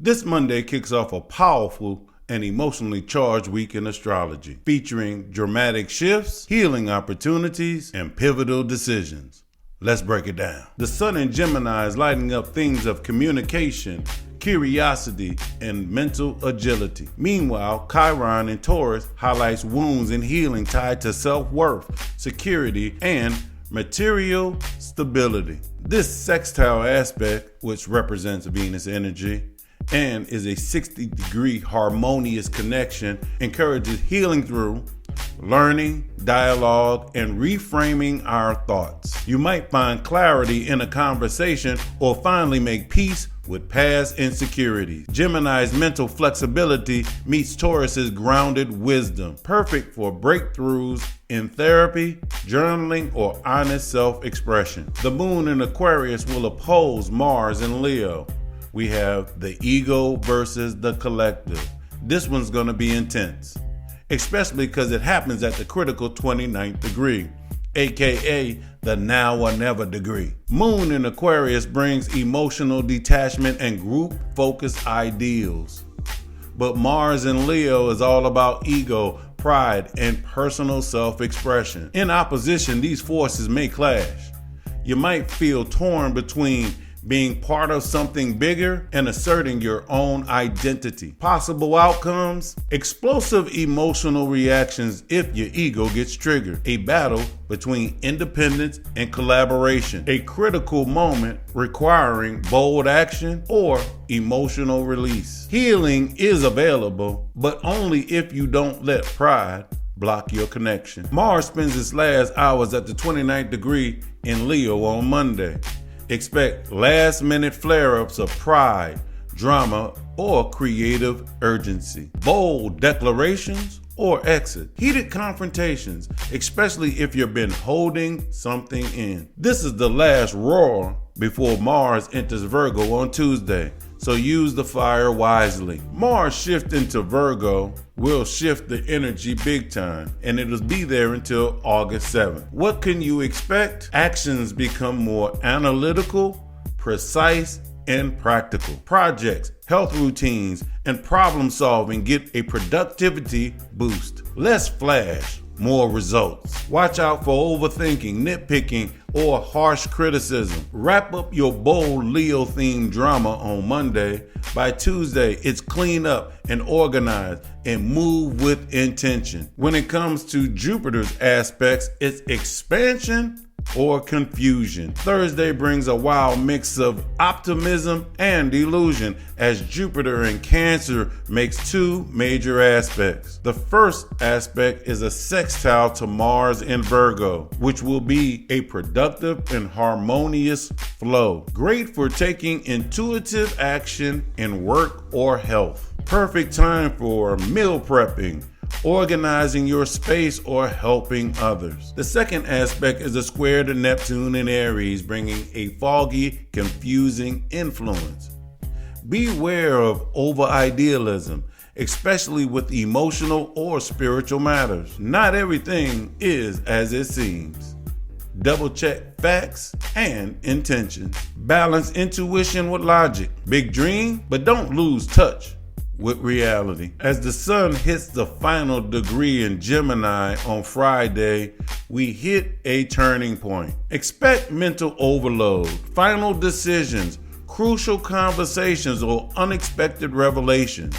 This Monday kicks off a powerful and emotionally charged week in astrology, featuring dramatic shifts, healing opportunities, and pivotal decisions. Let's break it down. The sun in Gemini is lighting up themes of communication, curiosity, and mental agility. Meanwhile, Chiron in Taurus highlights wounds and healing tied to self-worth, security, and material stability. This sextile aspect, which represents Venus energy, and is a 60-degree harmonious connection, encourages healing through learning, dialogue, and reframing our thoughts. You might find clarity in a conversation or finally make peace with past insecurities. Gemini's mental flexibility meets Taurus's grounded wisdom, perfect for breakthroughs in therapy, journaling, or honest self-expression. The moon in Aquarius will oppose Mars in Leo. We have the ego versus the collective. This one's going to be intense, especially because it happens at the critical 29th degree, aka the now or never degree. Moon in Aquarius brings emotional detachment and group-focused ideals. But Mars in Leo is all about ego, pride, and personal self-expression. In opposition, these forces may clash. You might feel torn between being part of something bigger and asserting your own identity. Possible outcomes: explosive emotional reactions if your ego gets triggered, a battle between independence and collaboration, a critical moment requiring bold action or emotional release. Healing is available, but only if you don't let pride block your connection. Mars spends its last hours at the 29th degree in Leo on Monday. Expect last-minute flare-ups of pride, drama, or creative urgency. Bold declarations or exit. Heated confrontations, especially if you've been holding something in. This is the last roar before Mars enters Virgo on Tuesday, so use the fire wisely. Mars shift into Virgo will shift the energy big time, and it'll be there until August 7th. What can you expect? Actions become more analytical, precise, and practical. Projects, health routines, and problem solving get a productivity boost. Less flash, more results. Watch out for overthinking, nitpicking, or harsh criticism. Wrap up your bold Leo-themed drama on Monday. By Tuesday, it's clean up and organized and move with intention. When it comes to Jupiter's aspects, it's expansion or confusion. Thursday brings a wild mix of optimism and illusion as Jupiter in Cancer makes two major aspects. The first aspect is a sextile to Mars in Virgo, which will be a productive and harmonious flow. Great for taking intuitive action in work or health. Perfect time for meal prepping, organizing your space, or helping others. The second aspect is a square to Neptune in Aries, bringing a foggy, confusing influence. Beware of over-idealism, especially with emotional or spiritual matters. Not everything is as it seems. Double-check facts and intentions. Balance intuition with logic. Big dream, but don't lose touch with reality. As the sun hits the final degree in Gemini on Friday, we hit a turning point. Expect mental overload, final decisions, crucial conversations, or unexpected revelations.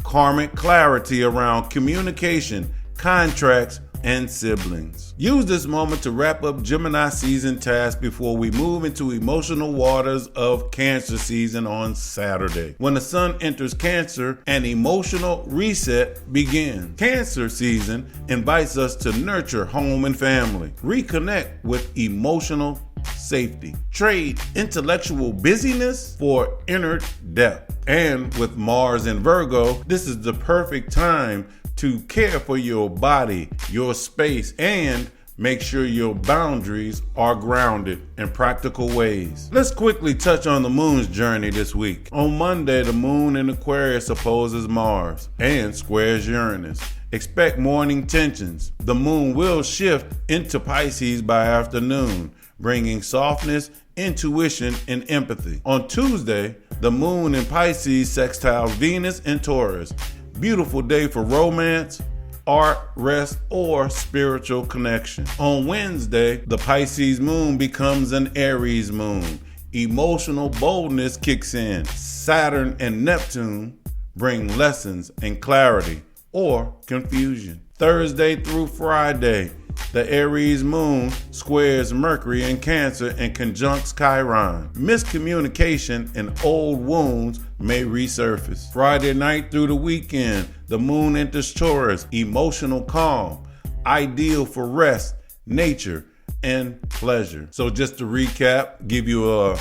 Karmic clarity around communication, contracts, and siblings. Use this moment to wrap up Gemini season tasks before we move into emotional waters of Cancer season on Saturday. When the sun enters Cancer, an emotional reset begins. Cancer season invites us to nurture home and family, reconnect with emotional safety, trade intellectual busyness for inner depth. And with Mars in Virgo, this is the perfect time to care for your body, your space, and make sure your boundaries are grounded in practical ways. Let's quickly touch on the moon's journey this week. On Monday, the moon in Aquarius opposes Mars and squares Uranus. Expect morning tensions. The moon will shift into Pisces by afternoon, bringing softness, intuition, and empathy. On Tuesday, the moon in Pisces sextiles Venus and Taurus. Beautiful day for romance, art, rest, or spiritual connection. On Wednesday, the Pisces moon becomes an Aries moon. Emotional boldness kicks in. Saturn and Neptune bring lessons and clarity or confusion. Thursday through Friday, the Aries moon squares Mercury in Cancer and conjuncts Chiron. Miscommunication and old wounds may resurface. Friday night through the weekend, the moon enters Taurus, emotional calm, ideal for rest, nature, and pleasure. So just to recap, give you a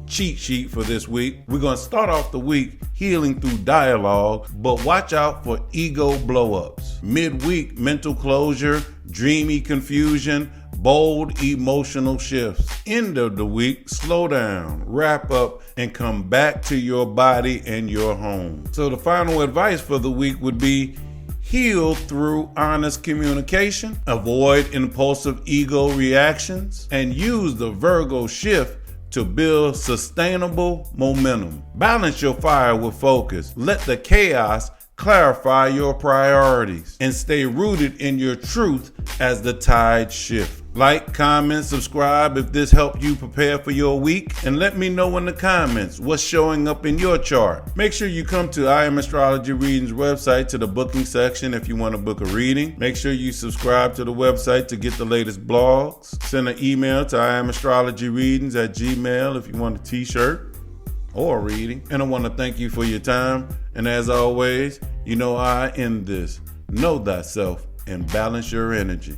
cheat sheet for this week. We're going to start off the week healing through dialogue, but watch out for ego blow-ups. Midweek, mental closure, dreamy confusion, bold emotional shifts. End of the week, slow down, wrap up, and come back to your body and your home. So the final advice for the week would be heal through honest communication, avoid impulsive ego reactions, and use the Virgo shift to build sustainable momentum. Balance your fire with focus. Let the chaos clarify your priorities and stay rooted in your truth as the tides shift. Like, comment, subscribe if this helped you prepare for your week, and let me know in the comments what's showing up in your chart. Make sure you come to I Am Astrology Readings website to the booking section if you want to book a reading. Make sure you subscribe to the website to get the latest blogs. Send an email to IamAstrologyReadings@gmail.com if you want a t-shirt or a reading. And I want to thank you for your time. And as always, you know how I end this. Know thyself and balance your energy.